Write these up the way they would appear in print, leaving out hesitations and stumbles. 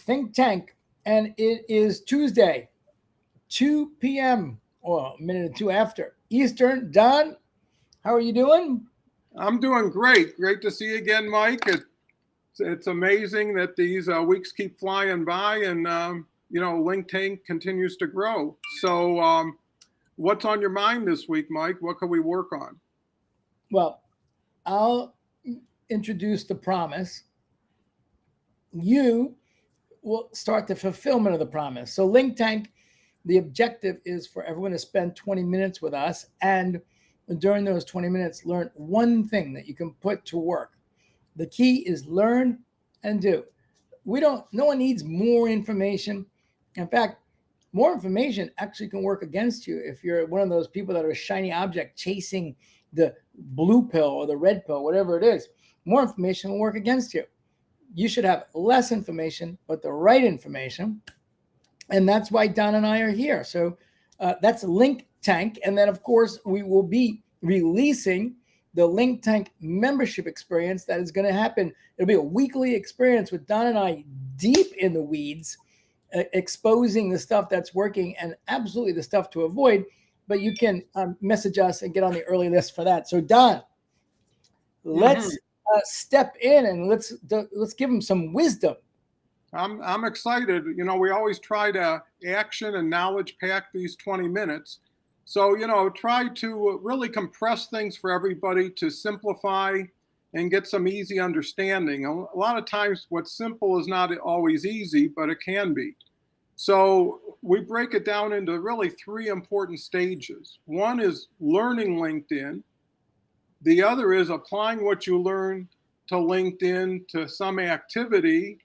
Think Tank, and it is Tuesday, 2 p.m. or a minute or two after Eastern. Don, how are you doing? I'm doing great. Great to see you again, Mike. It's amazing that these weeks keep flying by, and LinkTank continues to grow. So, what's on your mind this week, Mike? What can we work on? Well, I'll introduce the promise. You will start the fulfillment of the promise. So, LinkTank, the objective is for everyone to spend 20 minutes with us, and during those 20 minutes, learn one thing that you can put to work. The key is learn and do. No one needs more information. In fact, more information actually can work against you if you're one of those people that are a shiny object chasing the blue pill or the red pill, whatever it is. More information will work against you. You should have less information, but the right information. And that's why Don and I are here. So that's LinkTank. And then, of course, we will be releasing the LinkTank membership experience that is going to happen. It'll be a weekly experience with Don and I deep in the weeds, exposing the stuff that's working and absolutely the stuff to avoid. But you can message us and get on the early list for that. So, Don, let's step in and let's give them some wisdom. I'm excited. We always try to action and knowledge pack these 20 minutes. So, try to really compress things for everybody to simplify and get some easy understanding. A lot of times what's simple is not always easy, but it can be. So we break it down into really three important stages. One is learning LinkedIn. The other is applying what you learn to LinkedIn to some activity.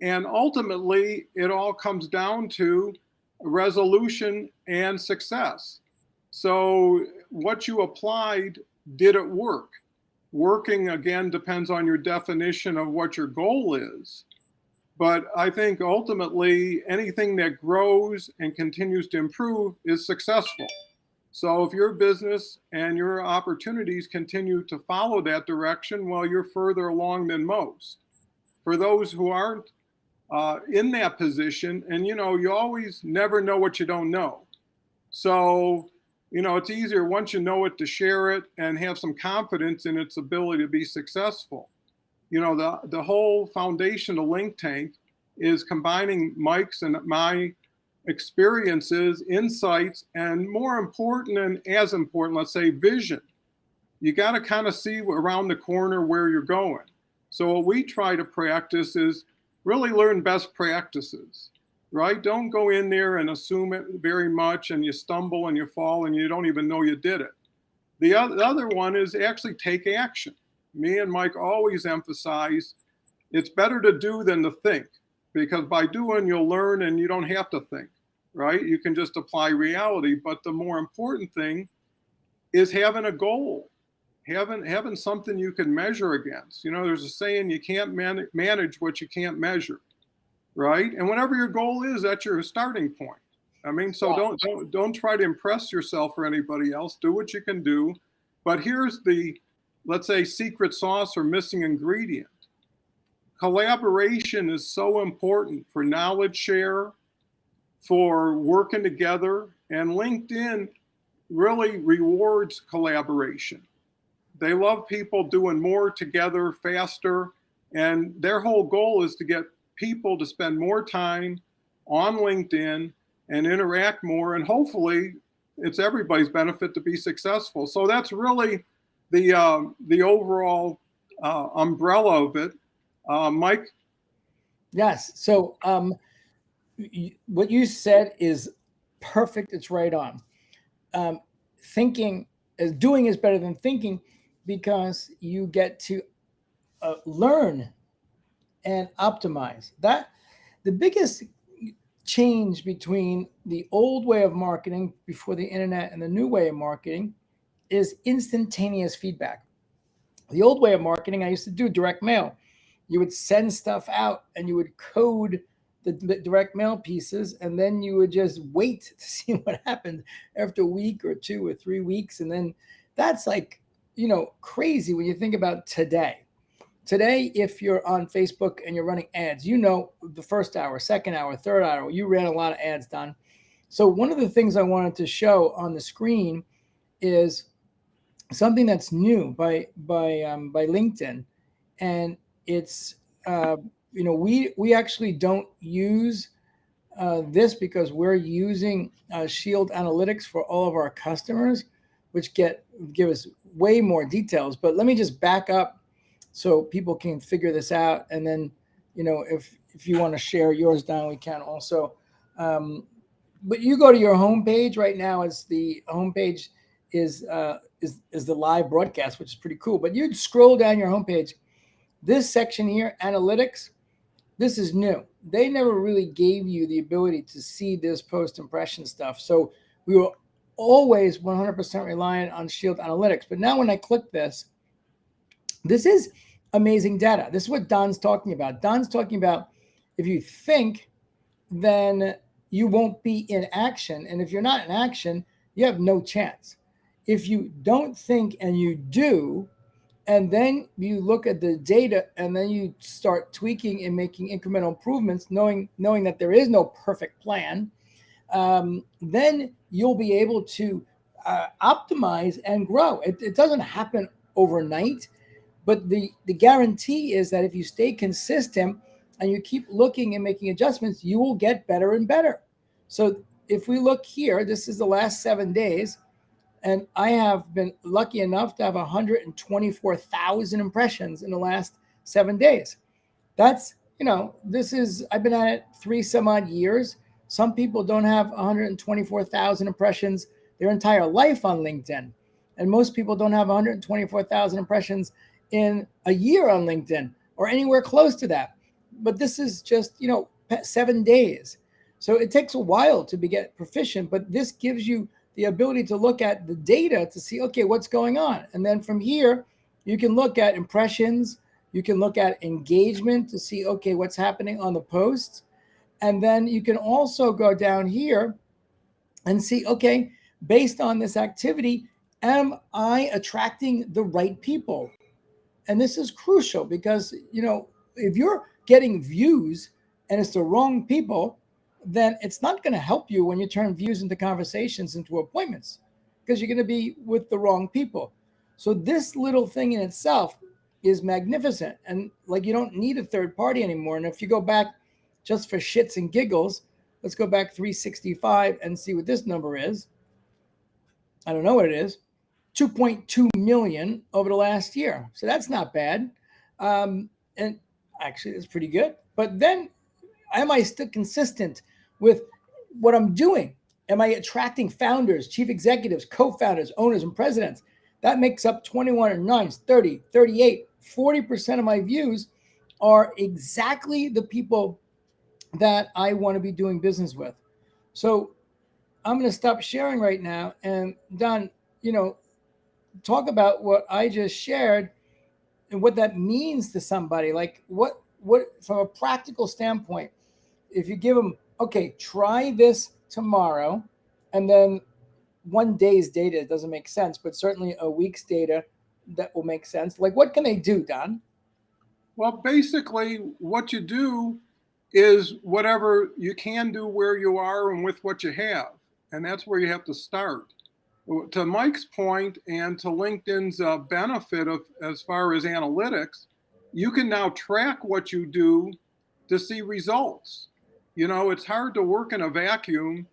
And ultimately, it all comes down to resolution and success. So what you applied, did it work? Working, again, depends on your definition of what your goal is. But I think ultimately, anything that grows and continues to improve is successful. So if your business and your opportunities continue to follow that direction, well, you're further along than most. For those who aren't in that position, and you always never know what you don't know. So, it's easier once you know it to share it and have some confidence in its ability to be successful. The whole foundation of LinkTank is combining Mike's and my experiences, insights, and more important and as important, let's say, vision. You got to kind of see around the corner where you're going. So what we try to practice is really learn best practices, right? Don't go in there and assume it very much and you stumble and you fall and you don't even know you did it. The other one is actually take action. Me and Mike always emphasize it's better to do than to think, because by doing you'll learn and you don't have to think, right? You can just apply reality. But the more important thing is having a goal, having something you can measure against. There's a saying, you can't manage what you can't measure, right? And whatever your goal is, that's your starting point. So don't try to impress yourself or anybody else. Do what you can do. But here's the, let's say, secret sauce or missing ingredient. Collaboration is so important for knowledge share, for working together, and LinkedIn really rewards collaboration. They love people doing more together faster, and their whole goal is to get people to spend more time on LinkedIn and interact more, and hopefully it's everybody's benefit to be successful. So that's really the overall umbrella of it. Mike? Yes. So what you said is perfect. It's right on. Doing is better than thinking, because you get to learn and optimize. That the biggest change between the old way of marketing before the internet and the new way of marketing is instantaneous feedback. The old way of marketing, I used to do direct mail. You would send stuff out and you would code the direct mail pieces, and then you would just wait to see what happened after a week or 2 or 3 weeks. And then that's crazy when you think about today. today, if you're on Facebook and you're running ads, you know the first hour, second hour, third hour, you ran a lot of ads, Don. So one of the things I wanted to show on the screen is something that's new by LinkedIn, and it's we actually don't use this because we're using Shield Analytics for all of our customers, which give us way more details. But let me just back up so people can figure this out, and then if you want to share yours, Don, we can also. But you go to your homepage right now. Is the homepage is the live broadcast, which is pretty cool. But you'd scroll down your homepage. This section here, analytics, this is new. They never really gave you the ability to see this post impression stuff. So we were always 100% reliant on Shield Analytics. But now when I click this is amazing data. This is what Don's talking about. Don's talking about if you think, then you won't be in action. And if you're not in action, you have no chance. If you don't think and you do, and then you look at the data and then you start tweaking and making incremental improvements, knowing that there is no perfect plan, then you'll be able to optimize and grow. It doesn't happen overnight, but the guarantee is that if you stay consistent and you keep looking and making adjustments, you will get better and better. So if we look here, this is the last 7 days. And I have been lucky enough to have 124,000 impressions in the last 7 days. That's, I've been at it 3 some odd years. Some people don't have 124,000 impressions their entire life on LinkedIn. And most people don't have 124,000 impressions in a year on LinkedIn or anywhere close to that. But this is just, 7 days. So it takes a while to get proficient, but this gives you the ability to look at the data to see, okay, what's going on. And then from here, you can look at impressions. You can look at engagement to see, okay, what's happening on the posts. And then you can also go down here and see, okay, based on this activity, am I attracting the right people? And this is crucial because, if you're getting views and it's the wrong people, then it's not going to help you when you turn views into conversations, into appointments, because you're going to be with the wrong people. So this little thing in itself is magnificent. And you don't need a third party anymore. And if you go back just for shits and giggles, let's go back 365 and see what this number is. I don't know what it is. 2.2 million over the last year. So that's not bad. And actually, it's pretty good. But then, am I still consistent with what I'm doing? Am I attracting founders, chief executives, co-founders, owners, and presidents? That makes up 21 and 9, 30, 38, 40% of my views are exactly the people that I want to be doing business with. So I'm going to stop sharing right now. And Don, talk about what I just shared and what that means to somebody. Like what from a practical standpoint, if you give them, okay, try this tomorrow, and then 1 day's data doesn't make sense, but certainly a week's data that will make sense. Like, what can they do, Don? Well, basically, what you do is whatever you can do where you are and with what you have. And that's where you have to start. To Mike's point and to LinkedIn's benefit of as far as analytics, you can now track what you do to see results. It's hard to work in a vacuum,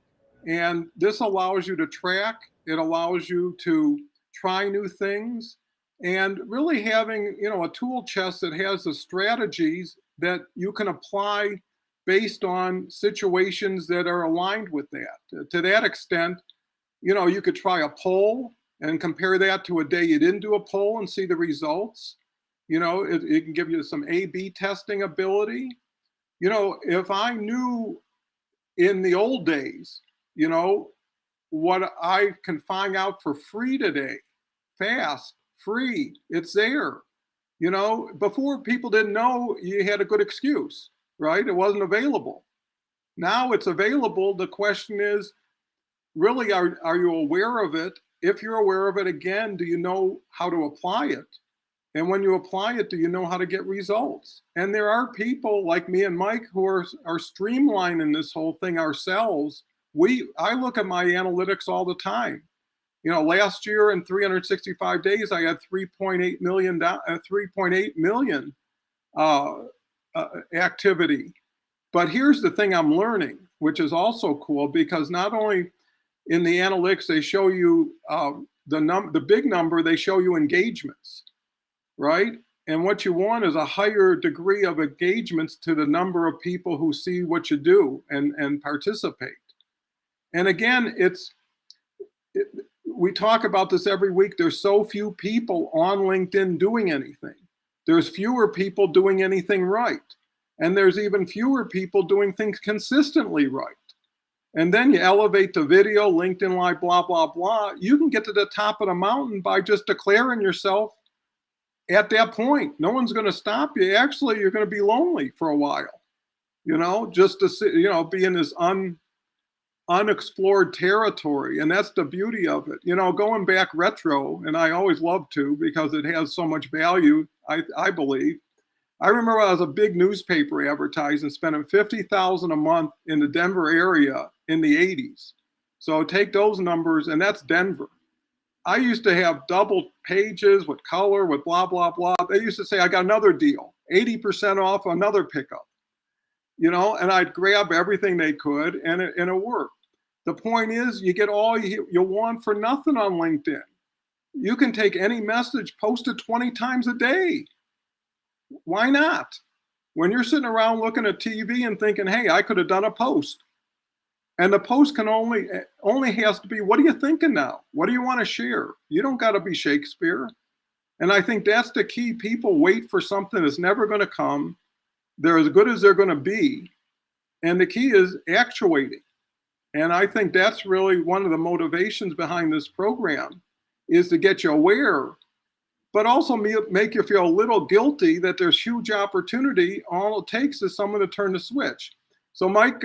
and this allows you to track. It allows you to try new things, and really having a tool chest that has the strategies that you can apply based on situations that are aligned with that. To that extent, you could try a poll and compare that to a day you didn't do a poll and see the results. It can give you some A/B testing ability. If I knew in the old days, what I can find out for free today, fast, free, it's there. Before, people didn't know, you had a good excuse, right? It wasn't available. Now it's available. The question is, really, are you aware of it? If you're aware of it, again, do you know how to apply it? And when you apply it, do you know how to get results? And there are people like me and Mike who are streamlining this whole thing ourselves. I look at my analytics all the time. You know, last year in 365 days, I had 3.8 million, 3.8 million activity. But here's the thing I'm learning, which is also cool, because not only in the analytics they show you the big number, they show you engagements, right? And what you want is a higher degree of engagements to the number of people who see what you do and participate. And again, we talk about this every week. There's so few people on LinkedIn doing anything. There's fewer people doing anything right. And there's even fewer people doing things consistently right. And then you elevate the video, LinkedIn Live, blah, blah, blah. You can get to the top of the mountain by just declaring yourself at that point. No one's going to stop you. Actually, you're going to be lonely for a while, you know, just to sit, you know, be in this unexplored territory. And that's the beauty of it. You know, going back retro, and I always love to because it has so much value, I believe. I remember I was a big newspaper advertising, spending $50,000 a month in the Denver area in the 80s. So take those numbers, and that's Denver. I used to have double pages with color, with blah, blah, blah. They used to say, I got another deal, 80% off another pickup, you know, and I'd grab everything they could, and it worked. The point is, you get all you want for nothing on LinkedIn. You can take any message, post it 20 times a day. Why not? When you're sitting around looking at TV and thinking, hey, I could have done a post. And the post can only has to be, what are you thinking now? What do you want to share? You don't got to be Shakespeare. And I think that's the key. People wait for something that's never going to come. They're as good as they're going to be. And the key is actuating. And I think that's really one of the motivations behind this program, is to get you aware, but also make you feel a little guilty that there's huge opportunity. All it takes is someone to turn the switch. So Mike,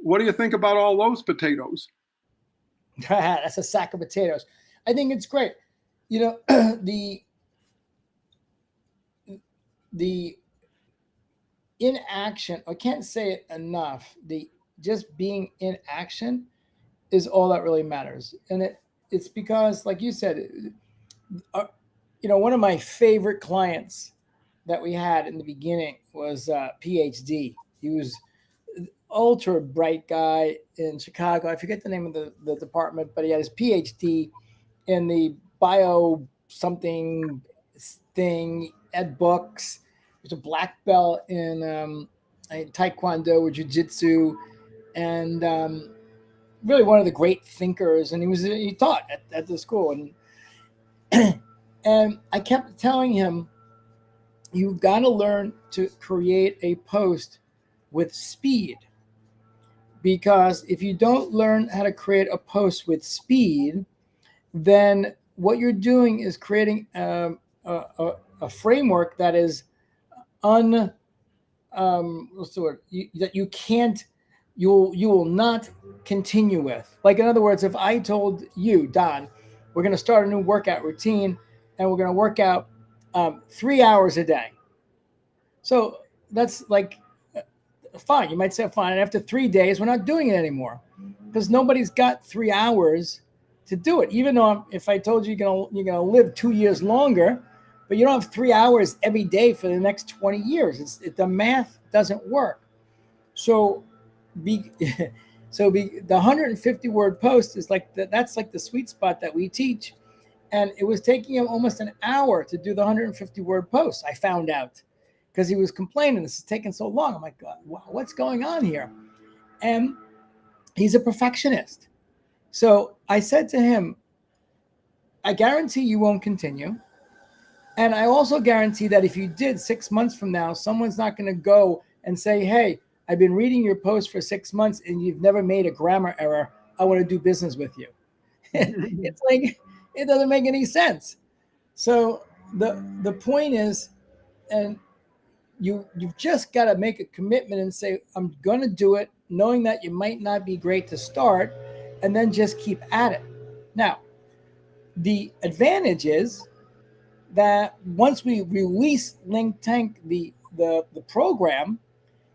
what do you think about all those potatoes? That's a sack of potatoes. I think it's great. You know, the inaction, I can't say it enough, the just being in action is all that really matters. And it's because, like you said, you know, one of my favorite clients that we had in the beginning was PhD. He was an ultra bright guy in Chicago. I forget the name of the department, but he had his PhD in the bio something thing, had books. He was a black belt in Taekwondo or Jiu-Jitsu, and really one of the great thinkers. And he taught at the school. And and I kept telling him, you've got to learn to create a post with speed. Because if you don't learn how to create a post with speed, then what you're doing is creating a framework that is what's the word? That you can't, you will not continue with. Like, in other words, if I told you, Don, we're going to start a new workout routine, and we're going to work out 3 hours a day. So that's like, fine. You might say, fine. And after 3 days, we're not doing it anymore, because nobody's got 3 hours to do it. Even though if I told you you're gonna live 2 years longer, but you don't have 3 hours every day for the next 20 years. The math doesn't work. So the 150 word post is like that's like the sweet spot that we teach. And it was taking him almost an hour to do the 150 word post. I found out, because he was complaining, this is taking so long. I'm like, God, what's going on here? And he's a perfectionist. So I said to him, I guarantee you won't continue. And I also guarantee that if you did, 6 months from now, someone's not going to go and say, hey, I've been reading your post for 6 months and you've never made a grammar error. I want to do business with you. It's like, it doesn't make any sense. So the point is, and you've just got to make a commitment and say, I'm going to do it, knowing that you might not be great to start, and then just keep at it. Now, the advantage is that once we release LinkTank, the program,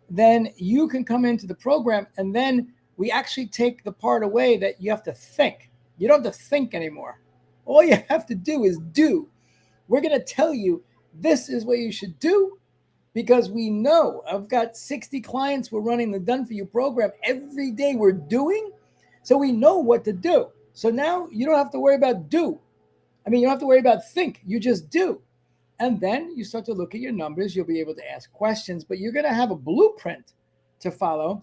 then you can come into the program, and then we actually take the part away that you have to think. You don't have to think anymore. All you have to do is do. We're going to tell you this is what you should do, because we know I've got 60 clients. We're running the Done For You program every day. We're doing, so we know what to do. So now you don't have to worry about do. I mean, you don't have to worry about think. You just do. And then you start to look at your numbers. You'll be able to ask questions, but you're going to have a blueprint to follow.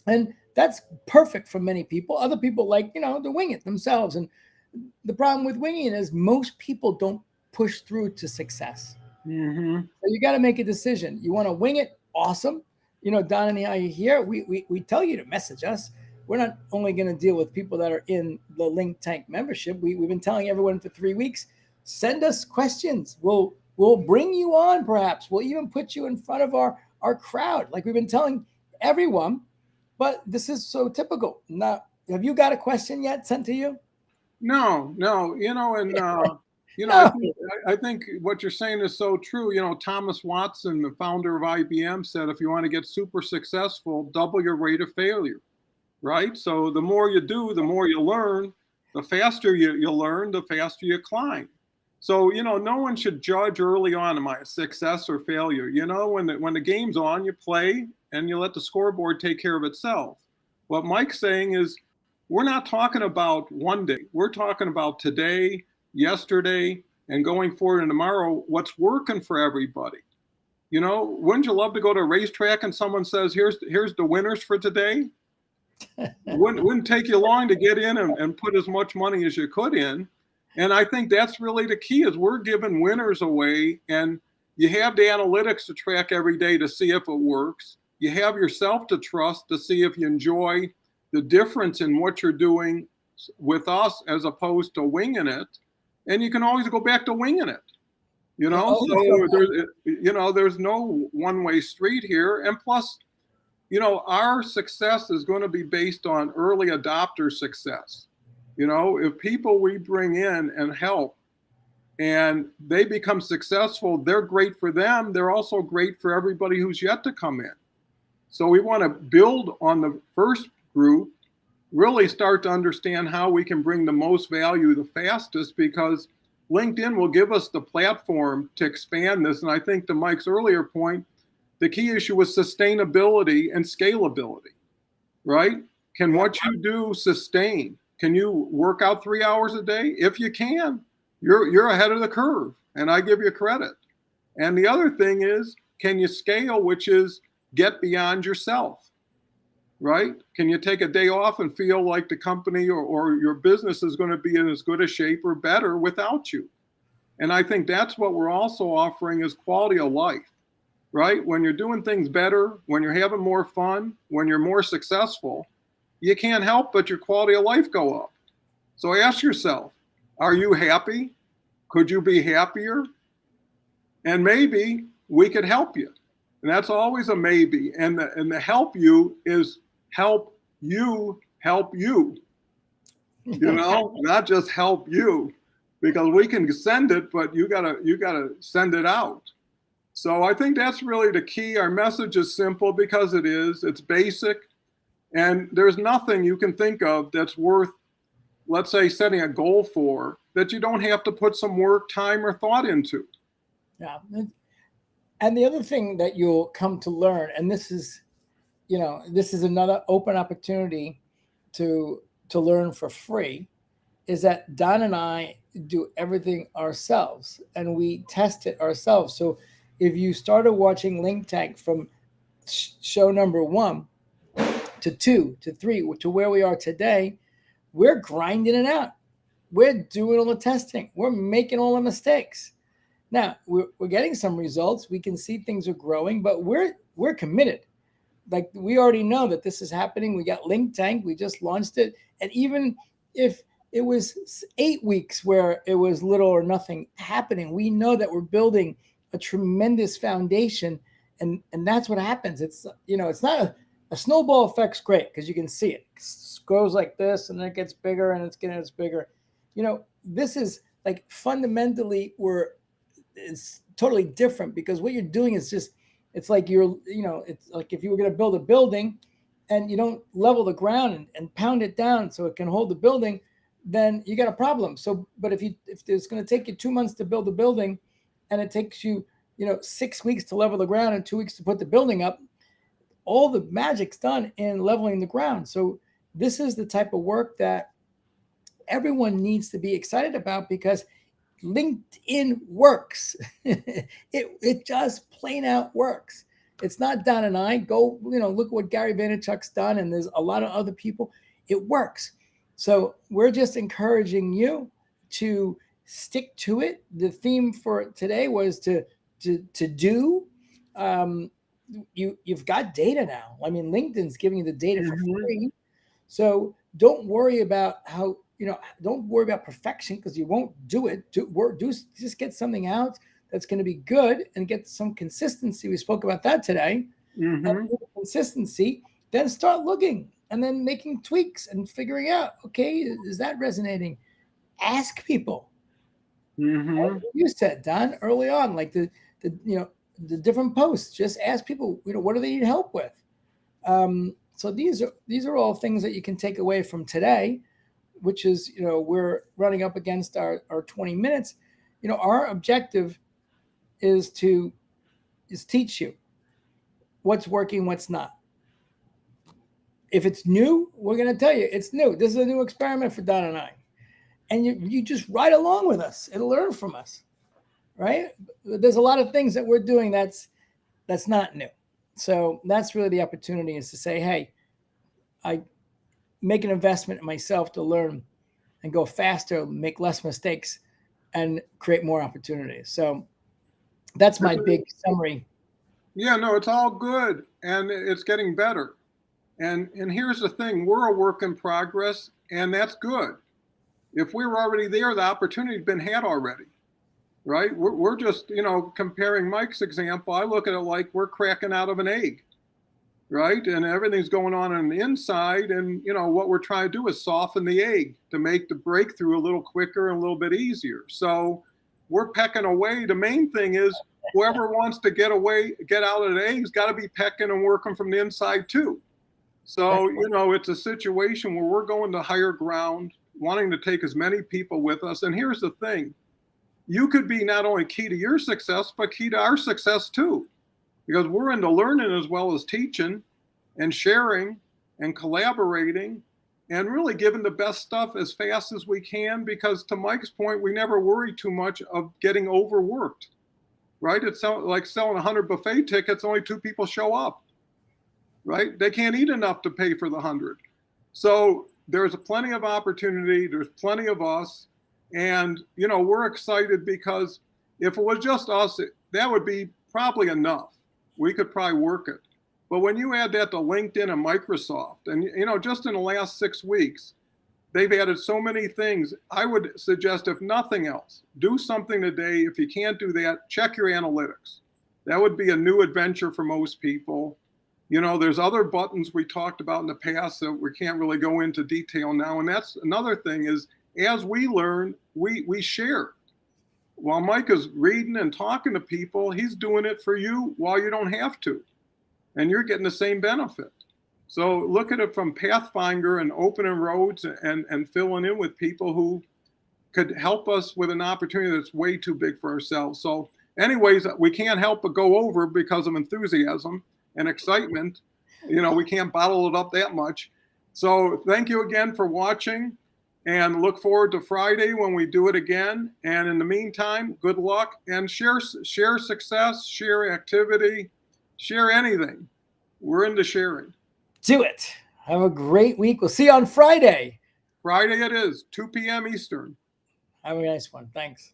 And that's perfect for many people. Other people like, to wing it themselves. And the problem with winging it is most people don't push through to success. Mm-hmm. So you got to make a decision. You want to wing it? Awesome. Don and I are here. We tell you to message us. We're not only going to deal with people that are in the LinkTank membership. We've been telling everyone for 3 weeks, send us questions. We'll bring you on, perhaps. We'll even put you in front of our crowd, like we've been telling everyone. But this is so typical. Now, have you got a question yet sent to you? No, and No. I think what you're saying is so true. Thomas Watson, the founder of IBM, said if you want to get super successful, double your rate of failure, right? So the more you do, the more you learn. The faster you learn, the faster you climb. So no one should judge early on, am I a success or failure? When the game's on, you play and you let the scoreboard take care of itself. What Mike's saying is, we're not talking about one day. We're talking about today, yesterday, and going forward and tomorrow, what's working for everybody. Wouldn't you love to go to a racetrack and someone says, here's the winners for today? Wouldn't take you long to get in and put as much money as you could in. And I think that's really the key, is we're giving winners away, and you have the analytics to track every day to see if it works. You have yourself to trust to see if you enjoy the difference in what you're doing with us as opposed to winging it. And you can always go back to winging it. So there's no one-way street here. And plus, our success is going to be based on early adopter success. If people we bring in and help and they become successful, they're great for them. They're also great for everybody who's yet to come in. So we want to build on the first group, really start to understand how we can bring the most value the fastest, because LinkedIn will give us the platform to expand this. And I think to Mike's earlier point, the key issue was sustainability and scalability, right? Can what you do sustain? Can you work out 3 hours a day? If you can, you're ahead of the curve, and I give you credit. And the other thing is, can you scale, which is get beyond yourself, right? Can you take a day off and feel like the company or your business is going to be in as good a shape or better without you? And I think that's what we're also offering, is quality of life, right? When you're doing things better, when you're having more fun, when you're more successful, you can't help but your quality of life go up. So ask yourself, are you happy? Could you be happier? And maybe we could help you. And that's always a maybe. And the help you is help you help you. Not just help you, because we can send it, but you gotta send it out. So I think that's really the key. Our message is simple because it is. It's basic. And there's nothing you can think of that's worth, let's say, setting a goal for that you don't have to put some work, time, or thought into. Yeah. And the other thing that you'll come to learn, and this is another open opportunity to learn for free, is that Don and I do everything ourselves and we test it ourselves. So if you started watching LinkTank from show number 1 to 2 to 3 to where we are today, we're grinding it out. We're doing all the testing. We're making all the mistakes. Now we're getting some results. We can see things are growing, but we're committed. Like, we already know that this is happening. We got LinkTank. We just launched it. And even if it was 8 weeks where it was little or nothing happening, we know that we're building a tremendous foundation. And that's what happens. It's not a snowball effect's great because you can see it. It goes like this and then it gets bigger and it's getting bigger. This is like, fundamentally, we're is totally different, because what you're doing is just, it's like it's like if you were going to build a building and you don't level the ground and pound it down so it can hold the building, then you got a problem. So, but if it's going to take you 2 months to build a building, and it takes you, 6 weeks to level the ground and 2 weeks to put the building up, all the magic's done in leveling the ground. So this is the type of work that everyone needs to be excited about, because LinkedIn works. it just plain out works. It's not Don and I. Go, look at what Gary Vaynerchuk's done, and there's a lot of other people. It works. So we're just encouraging you to stick to it. The theme for today was to do. You've got data now. I mean, LinkedIn's giving you the data for free. So don't worry about don't worry about perfection, because you won't do it. Just get something out that's going to be good and get some consistency. We spoke about that today. And with consistency, then start looking and then making tweaks and figuring out, okay, is that resonating? Ask people. Like you said, Don, early on, like the different posts. Just ask people, what do they need help with? So these are all things that you can take away from today, which is, we're running up against our 20 minutes. Our objective is teach you what's working, what's not. If it's new, we're going to tell you it's new. This is a new experiment for Don and I. And you just ride along with us and learn from us, right? There's a lot of things that we're doing that's not new. So that's really the opportunity, is to say, hey, I make an investment in myself to learn and go faster, make less mistakes, and create more opportunities. So that's my big summary. Yeah, no, it's all good, and it's getting better. And here's the thing, we're a work in progress, and that's good. If we were already there, the opportunity had been had already, right? We're just, comparing Mike's example, I look at it like we're cracking out of an egg, right? And everything's going on the inside, and, what we're trying to do is soften the egg to make the breakthrough a little quicker and a little bit easier. So we're pecking away. The main thing is whoever wants to get out of the egg's got to be pecking and working from the inside too. So, it's a situation where we're going to higher ground, wanting to take as many people with us. And here's the thing, you could be not only key to your success, but key to our success too, because we're into learning as well as teaching and sharing and collaborating and really giving the best stuff as fast as we can, because to Mike's point, we never worry too much of getting overworked, right? It's like selling 100 buffet tickets, only 2 people show up, right? They can't eat enough to pay for the 100. So there's plenty of opportunity. There's plenty of us. And, we're excited, because if it was just us, that would be probably enough. We could probably work it. But when you add that to LinkedIn and Microsoft, and, just in the last 6 weeks, they've added so many things. I would suggest, if nothing else, do something today. If you can't do that, check your analytics. That would be a new adventure for most people. There's other buttons we talked about in the past that we can't really go into detail now. And that's another thing, is as we learn, we share. While Mike is reading and talking to people, he's doing it for you while you don't have to. And you're getting the same benefit. So look at it from Pathfinder and opening roads and filling in with people who could help us with an opportunity that's way too big for ourselves. So anyways, we can't help but go over because of enthusiasm and excitement. We can't bottle it up that much. So thank you again for watching, and look forward to Friday when we do it again. And in the meantime, good luck, and share success, share activity, share anything. We're into sharing. Do it. Have a great week. We'll see you on Friday. Friday it is, 2 p.m. Eastern. Have a nice one. Thanks.